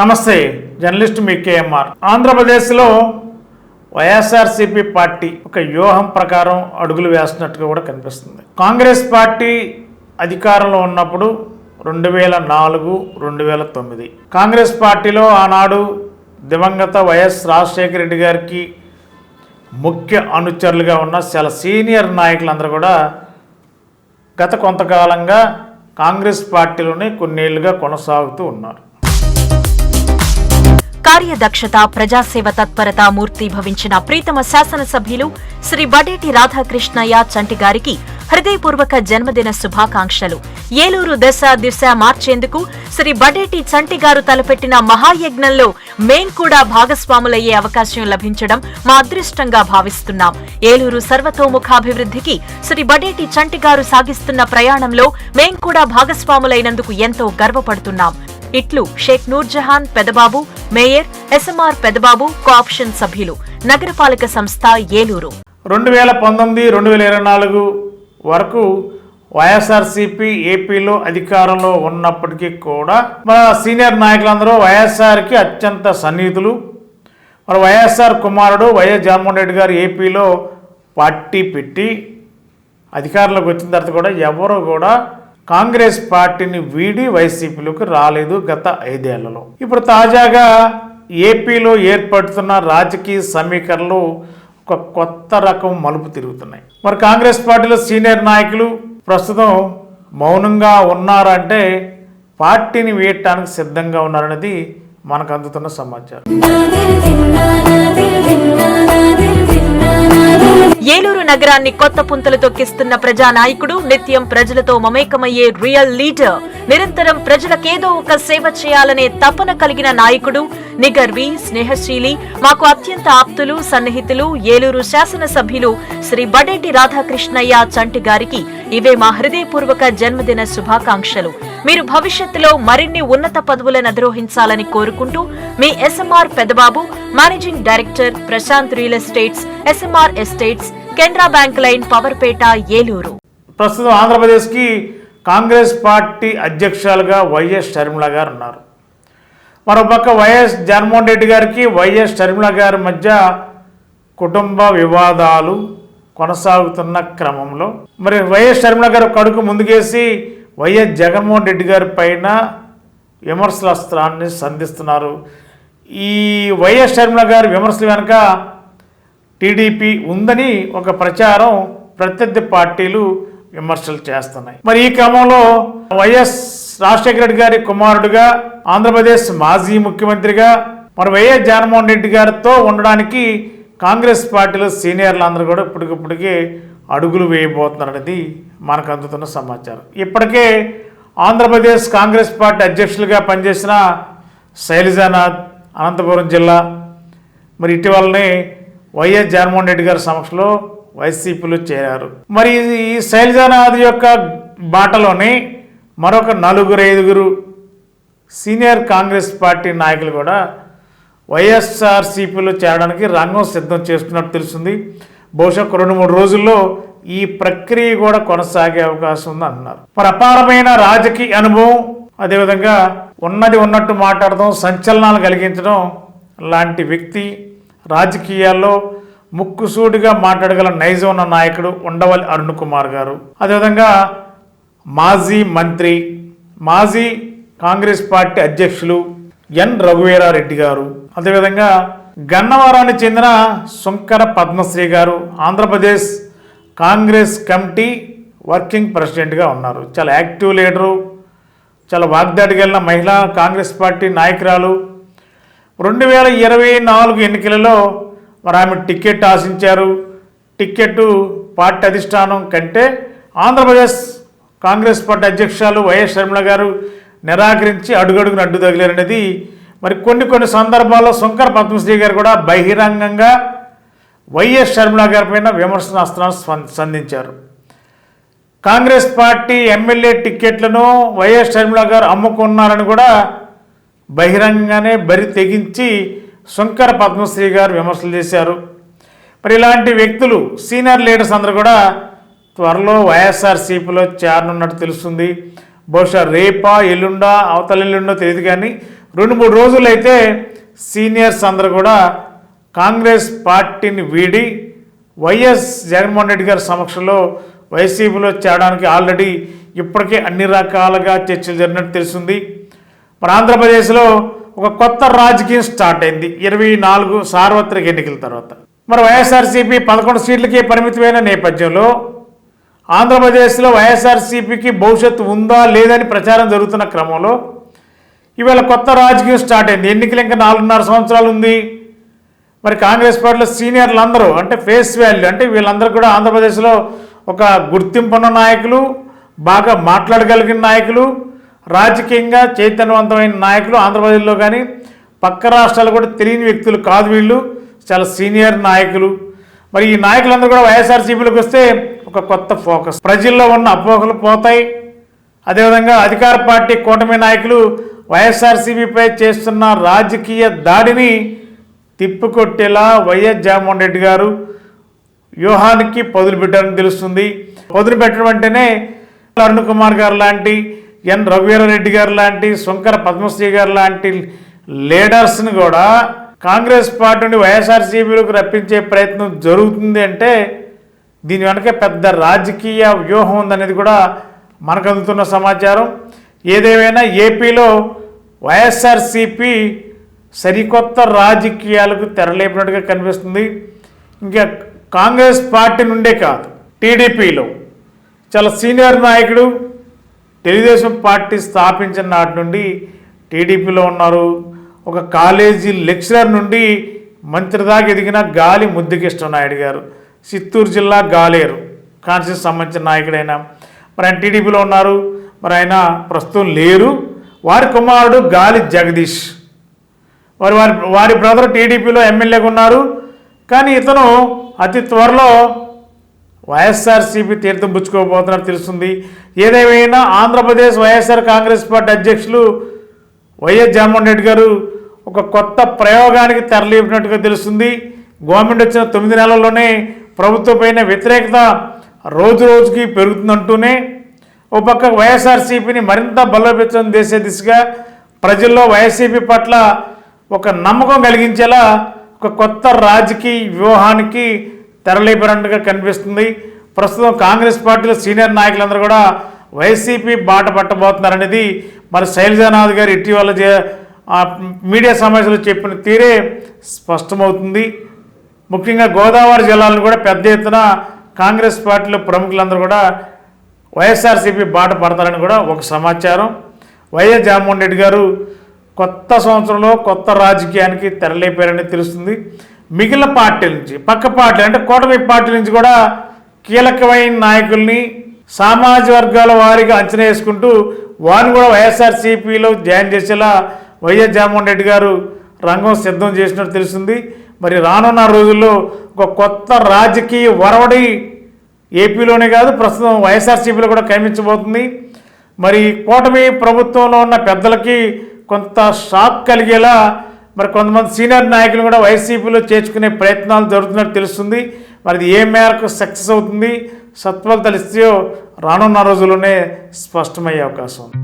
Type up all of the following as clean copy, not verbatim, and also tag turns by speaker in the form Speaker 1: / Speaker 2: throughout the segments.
Speaker 1: నమస్తే, జర్నలిస్ట్ మీ కేఎంఆర్. ఆంధ్రప్రదేశ్లో వైఎస్ఆర్సీపీ పార్టీ ఒక వ్యూహం ప్రకారం అడుగులు వేస్తున్నట్టుగా కూడా కనిపిస్తుంది. కాంగ్రెస్ పార్టీ అధికారంలో ఉన్నప్పుడు 2004, 2009 కాంగ్రెస్ పార్టీలో ఆనాడు దివంగత వైఎస్ రాజశేఖర రెడ్డి గారికి ముఖ్య అనుచరులుగా ఉన్న చాలా సీనియర్ నాయకులందరూ కూడా గత కొంతకాలంగా కాంగ్రెస్ పార్టీలోనే కొన్నేళ్లుగా కొనసాగుతూ ఉన్నారు.
Speaker 2: కార్యదక్షత, ప్రజాసేవ తత్పరత మూర్తిభవించిన ప్రీతమ శాసనసభ్యులు శ్రీ బడేటి రాధాకృష్ణయ్య చంటి గారికి హృదయపూర్వక జన్మదిన శుభాకాంక్షలు. ఏలూరు దశ దిశ మార్చేందుకు శ్రీ బడేటి చంటి గారు తలపెట్టిన మహాయజ్ఞంలో మేం కూడా భాగస్వాములయ్యే అవకాశం లభించడం మా అదృష్టంగా భావిస్తున్నాం. ఏలూరు సర్వతోముఖాభివృద్ధికి శ్రీ బడేటి చంటి గారు సాగిస్తున్న ప్రయాణంలో మేం కూడా భాగస్వాములైనందుకు ఎంతో గర్వపడుతున్నాం. ఇట్లు Shaik Noorjahan Pedababu, mayor, SMR Pedababu, cooption సభ్యులు, నగరపాలక సంస్థ ఏలూరు.
Speaker 1: 2019, 2024 వరకు వైఎస్ఆర్సీపీ ఏపీలో అధికారంలో ఉన్నప్పటికీ కూడా మన సీనియర్ నాయకులందరూ వైఎస్ఆర్కి అత్యంత సన్నిహితులు. మరి వైఎస్ఆర్ కుమారుడు వైఎస్ జగన్మోహన్ రెడ్డి గారు ఏపీలో పార్టీ పెట్టి అధికారంలోకి వచ్చిన తర్వాత కూడా ఎవరు కూడా కాంగ్రెస్ పార్టీని వీడి వైసీపీలోకి రాలేదు గత 5 ఏళ్లలో. ఇప్పుడు తాజాగా ఏపీలో ఏర్పడుతున్న రాజకీయ సమీకరణలు ఒక కొత్త రకం మలుపు తిరుగుతున్నాయి. మరి కాంగ్రెస్ పార్టీలో సీనియర్ నాయకులు ప్రస్తుతం మౌనంగా ఉన్నారంటే పార్టీని వీడటానికి సిద్ధంగా ఉన్నారనేది మనకు అందుతున్న సమాచారం.
Speaker 2: ఏలూరు నగరాన్ని కొత్త పుంతలు తొక్కిస్తున్న ప్రజానాయకుడు, నిత్యం ప్రజలతో మమేకమయ్యే రియల్ లీడర్, నిరంతరం ప్రజలకేదో ఒక సేవ చేయాలనే తపన కలిగిన నాయకుడు, నిగర్వి, స్నేహశీలి, మాకు అత్యంత ఆప్తులు, సన్నిహితులు, ఏలూరు శాసనసభ్యులు శ్రీ బడేటి రాధాకృష్ణయ్య చంటి గారికి ఇవే మా హృదయపూర్వక జన్మదిన శుభాకాంక్షలు. మీరు భవిష్యత్తులో మరిన్ని ఉన్నత పదవులను అధిరోహించాలని కోరుకుంటూ మీ SMR Pedababu, managing director, Prashanth real estates, SMR estates, Canara bank line, Powerpet, Eluru.
Speaker 1: ప్రస్తుతం ఆంధ్రప్రదేశ్కి కాంగ్రెస్ పార్టీ అధ్యక్షులుగా వైఎస్ షర్మిల గారు ఉన్నారు. మరోపక్క వైఎస్ జగన్మోహన్ రెడ్డి గారికి వైఎస్ షర్మిల గారి మధ్య కుటుంబ వివాదాలు కొనసాగుతున్న క్రమంలో మరి వైఎస్ షర్మిల గారు కడుకు ముందుకేసి వైఎస్ జగన్మోహన్ రెడ్డి గారి పైన విమర్శల అస్త్రాన్ని సంధిస్తున్నారు. ఈ వైఎస్ షర్మిల గారి విమర్శల వెనుక టీడీపీ ఉందని ఒక ప్రచారం ప్రత్యర్థి పార్టీలు విమర్శలు చేస్తున్నాయి. మరి ఈ క్రమంలో వైఎస్ రాజశేఖర రెడ్డి గారి కుమారుడుగా, ఆంధ్రప్రదేశ్ మాజీ ముఖ్యమంత్రిగా మరి వైఎస్ జగన్మోహన్ రెడ్డి గారితో ఉండడానికి కాంగ్రెస్ పార్టీలో సీనియర్లు అందరూ కూడా ఇప్పటికిప్పటికే అడుగులు వేయబోతున్నారనేది మనకు అందుతున్న సమాచారం. ఇప్పటికే ఆంధ్రప్రదేశ్ కాంగ్రెస్ పార్టీ అధ్యక్షులుగా పనిచేసిన శైలజానాథ్ అనంతపురం జిల్లా మరి ఇటీవలనే వైఎస్ జగన్మోహన్ రెడ్డి గారి సమక్షంలో వైసీపీలో చేరారు. మరి ఈ శైలజానాథ్ యొక్క బాటలోనే మరొక 4-5 సీనియర్ కాంగ్రెస్ పార్టీ నాయకులు కూడా వైఎస్ఆర్సీపీలో చేరడానికి రంగం సిద్ధం చేస్తున్నట్టు తెలుస్తుంది. బహుశా 2-3 రోజుల్లో ఈ ప్రక్రియ కూడా కొనసాగే అవకాశం ఉంది అంటున్నారు. మరి అపారమైన రాజకీయ అనుభవం, అదేవిధంగా ఉన్నది ఉన్నట్టు మాట్లాడడం, సంచలనాలు కలిగించడం లాంటి వ్యక్తి, రాజకీయాల్లో ముక్కుసూటిగా మాట్లాడగల నైజం ఉన్న నాయకుడు ఉండవల్లి అరుణ్ కుమార్ గారు, అదేవిధంగా మాజీ మంత్రి, మాజీ కాంగ్రెస్ పార్టీ అధ్యక్షులు ఎన్ రఘువీరారెడ్డి గారు, అదేవిధంగా గన్నవరానికి చెందిన శంకర పద్మశ్రీ గారు ఆంధ్రప్రదేశ్ కాంగ్రెస్ కమిటీ వర్కింగ్ ప్రెసిడెంట్గా ఉన్నారు. చాలా యాక్టివ్ లీడరు, చాలా వాగ్దాటికి వెళ్ళిన మహిళా కాంగ్రెస్ పార్టీ నాయకురాలు. 2024 ఎన్నికలలో మరి ఆమె టికెట్ ఆశించారు. టికెట్ పార్టీ అధిష్టానం కంటే ఆంధ్రప్రదేశ్ కాంగ్రెస్ పార్టీ అధ్యక్షులు వైఎస్ షర్మిల గారు నిరాకరించి అడుగడుగున అడ్డు తగిలారనేది మరి కొన్ని సందర్భాల్లో శంకర పద్మశ్రీ గారు కూడా బహిరంగంగా వైఎస్ షర్మిల గారి పైన విమర్శనాస్త్రాన్ని సంధించారు. కాంగ్రెస్ పార్టీ ఎమ్మెల్యే టికెట్లను వైఎస్ షర్మిల గారు అమ్ముకున్నారని కూడా బహిరంగంగానే బరి తెగించి శంకర పద్మశ్రీ గారు విమర్శలు చేశారు. మరి ఇలాంటి వ్యక్తులు, సీనియర్ లీడర్స్ అందరూ కూడా త్వరలో వైఎస్ఆర్సీపీలో చేరనున్నట్టు తెలుస్తుంది. బహుశా రేపా ఎల్లుండా అవతల ఎల్లుండో తెలియదు, కానీ 2-3 రోజులైతే సీనియర్స్ అందరూ కూడా కాంగ్రెస్ పార్టీని వీడి వైఎస్ జగన్మోహన్ రెడ్డి గారి సమక్షంలో వైసీపీలో చేరడానికి ఆల్రెడీ ఇప్పటికే అన్ని రకాలుగా చర్చలు జరిగినట్టు తెలుస్తుంది. మరి ఆంధ్రప్రదేశ్లో ఒక కొత్త రాజకీయం స్టార్ట్ అయింది 24 సార్వత్రిక ఎన్నికల తర్వాత. మరి వైఎస్ఆర్సీపీ 11 సీట్లకి పరిమితమైన నేపథ్యంలో ఆంధ్రప్రదేశ్లో వైఎస్ఆర్సీపీకి భవిష్యత్తు ఉందా లేదని ప్రచారం జరుగుతున్న క్రమంలో ఇవాళ కొత్త రాజకీయం స్టార్ట్ అయింది. ఎన్నికలు ఇంకా 4.5 సంవత్సరాలు ఉంది. మరి కాంగ్రెస్ పార్టీలో సీనియర్లు అందరూ అంటే ఫేస్ వాల్యూ అంటే వీళ్ళందరూ కూడా ఆంధ్రప్రదేశ్లో ఒక గుర్తింపున్న నాయకులు, బాగా మాట్లాడగలిగిన నాయకులు, రాజకీయంగా చైతన్యవంతమైన నాయకులు. ఆంధ్రప్రదేశ్లో కానీ పక్క రాష్ట్రాలు కూడా తెలియని వ్యక్తులు కాదు, వీళ్ళు చాలా సీనియర్ నాయకులు. మరి ఈ నాయకులందరూ కూడా వైఎస్ఆర్సీపీలోకి వస్తే ఒక కొత్త ఫోకస్, ప్రజల్లో ఉన్న అపోహలు పోతాయి. అదేవిధంగా అధికార పార్టీ కూటమి నాయకులు వైఎస్ఆర్సీపీపై చేస్తున్న రాజకీయ దాడిని తిప్పికొట్టేలా వైఎస్ జగన్మోహన్ రెడ్డి గారు వ్యూహానికి పదులు పెట్టారని తెలుస్తుంది. పదులు పెట్టడం అంటేనే అరుణ్ కుమార్ గారు లాంటి, ఎన్ రఘువీరారెడ్డి గారు లాంటి, శంకర పద్మశ్రీ గారు లాంటి లీడర్స్ని కూడా కాంగ్రెస్ పార్టీ నుండి వైఎస్ఆర్సీపీలోకి రప్పించే ప్రయత్నం జరుగుతుంది అంటే దీని వెనక పెద్ద రాజకీయ వ్యూహం ఉందనేది కూడా మనకు అందుతున్న సమాచారం. ఏదేమైనా ఏపీలో వైఎస్ఆర్సీపీ సరికొత్త రాజకీయాలకు తెరలేపినట్టుగా కనిపిస్తుంది. ఇంకా కాంగ్రెస్ పార్టీ నుండే కాదు, టీడీపీలో చాలా సీనియర్ నాయకుడు, తెలుగుదేశం పార్టీ స్థాపించిన నాటి నుండి టీడీపీలో ఉన్నారు. ఒక కాలేజీ లెక్చరర్ నుండి మంత్రి దాకా ఎదిగిన గాలి ముద్దుకృష్ణ నాయుడు గారు, చిత్తూరు జిల్లా గాలేరు కాన్స్టిట్యూన్సీకి సంబంధించిన నాయకుడైన మరి ఆయన టీడీపీలో ఉన్నారు. మరి ఆయన ప్రస్తుతం లేరు. వారి కుమారుడు గాలి జగదీష్, వారి బ్రదర్ టీడీపీలో ఎమ్మెల్యేగా ఉన్నారు. కానీ ఇతను అతి త్వరలో వైఎస్ఆర్సీపీ తీర్థం పుచ్చుకోబోతున్నట్టు తెలుస్తుంది. ఏదేమైనా ఆంధ్రప్రదేశ్ వైఎస్ఆర్ కాంగ్రెస్ పార్టీ అధ్యక్షులు వైఎస్ జగన్మోహన్ రెడ్డి గారు ఒక కొత్త ప్రయోగానికి తెరలేపినట్టుగా తెలుస్తుంది. గవర్నమెంట్ వచ్చిన 9 నెలల్లోనే ప్రభుత్వంపైన వ్యతిరేకత రోజు రోజుకి పెరుగుతుందంటూనే ఓ పక్క వైఎస్ఆర్సీపీని మరింత బలోపేతం చేసే దిశగా ప్రజల్లో వైఎస్సీపీ పట్ల ఒక నమ్మకం కలిగించేలా ఒక కొత్త రాజకీయ వ్యూహానికి తెరలేపినట్టుగా కనిపిస్తుంది. ప్రస్తుతం కాంగ్రెస్ పార్టీలో సీనియర్ నాయకులందరూ కూడా వైసీపీ బాట పట్టబోతున్నారనేది మరి శైలజానాథ్ గారు ఇటీవల మీడియా సమావేశంలో చెప్పిన తీరే స్పష్టమవుతుంది. ముఖ్యంగా గోదావరి జిల్లాలను కూడా పెద్ద ఎత్తున కాంగ్రెస్ పార్టీలో ప్రముఖులందరూ కూడా వైఎస్ఆర్సీపీ బాట పడతారని కూడా ఒక సమాచారం. వైఎస్ జగన్మోహన్ రెడ్డి గారు కొత్త సంవత్సరంలో కొత్త రాజకీయానికి తెరలేపారని తెలుస్తుంది. మిగిలిన పార్టీల నుంచి, పక్క పార్టీ అంటే కూటమి పార్టీ నుంచి కూడా కీలకమైన నాయకుల్ని సామాజిక వర్గాల వారీగా అంచనా వేసుకుంటూ వారిని కూడా వైఎస్ఆర్సీపీలో జాయిన్ చేసేలా వైఎస్ జగన్మోహన్ రెడ్డి గారు రంగం సిద్ధం చేసినట్టు తెలుస్తుంది. మరి రానున్న రోజుల్లో ఒక కొత్త రాజకీయ వరవడి ఏపీలోనే కాదు ప్రస్తుతం వైఎస్ఆర్సీపీలో కూడా కనిపించబోతుంది. మరి కూటమి ప్రభుత్వంలో ఉన్న పెద్దలకి కొంత షాక్ కలిగేలా మరి కొంతమంది సీనియర్ నాయకులు కూడా వైసీపీలో చేర్చుకునే ప్రయత్నాలు జరుగుతున్నట్టు తెలుస్తుంది. మరి ఇది ఏ మేరకు సక్సెస్ అవుతుంది, సత్ఫలితాలు ఇస్తే రానున్న రోజుల్లోనే స్పష్టమయ్యే అవకాశం ఉంది.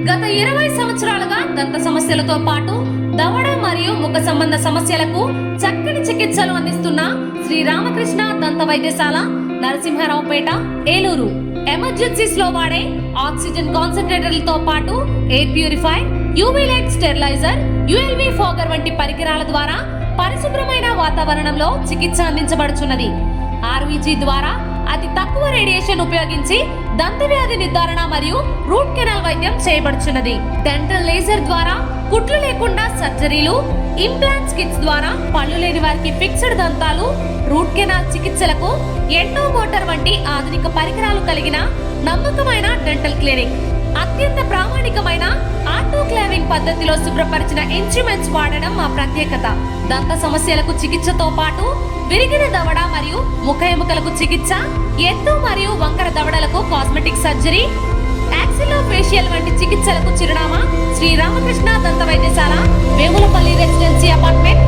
Speaker 3: గత 20 సంవత్సరాలుగా దంత సమస్యలతో పాటు దవడ మరియు ముఖ సంబంధ సమస్యలకు చక్కని చికిత్సలు అందిస్తున్న శ్రీ రామకృష్ణ దంత వైద్యశాల, నరసింహారావుపేట, ఏలూరు. ఎమర్జెన్సీస్ లో వాడే ఆక్సిజన్ కాన్సంట్రేటర్లతో పాటు air purifier, UV light steriliser, ULV fogger వంటి పరికరాల ద్వారా పరిశుభ్రమైన వాతావరణంలో చికిత్స అందించబడుచున్నది. ఆర్వీజీ ద్వారా అతి తక్కువ రేడియేషన్ ఉపయోగించి దంత వ్యాధి నిర్ధారణ మరియు రూట్ కెనాల్ వైద్యం చేయబడుచున్నది. డెంటల్ లేజర్ ద్వారా కుట్లు లేకుండా సర్జరీలు, ఇంప్లాంట్స్ కిట్స్ ద్వారా పళ్ళు లేని వారికి ఫిక్స్డ్ దంతాలు, రూట్ కెనాల్ చికిత్సలకు ఎండో మోటార్ వంటి ఆధునిక పరికరాలు కలిగిన నమ్మకమైన డెంటల్ క్లినిక్. అత్యంత ప్రామాణికమైన ఆటోక్లావింగ్ పద్ధతిలో శుభ్రపరిచిన ఇన్స్ట్రుమెంట్స్ వాడడం మా ప్రత్యేకత. దంత సమస్యలకు చికిత్సతో పాటు విరిగిన దవడ మరియు ముఖ ఎముకలకు చికిత్స, ఎత్తు మరియు వంకర దవడలకు కాస్మెటిక్ సర్జరీ, యాక్సిలోఫేషియల్ వంటి చికిత్సలకు చిరునామా శ్రీ రామకృష్ణ దంత వైద్యశాల, వేములపల్లి రెసిడెన్సీ అపార్ట్మెంట్,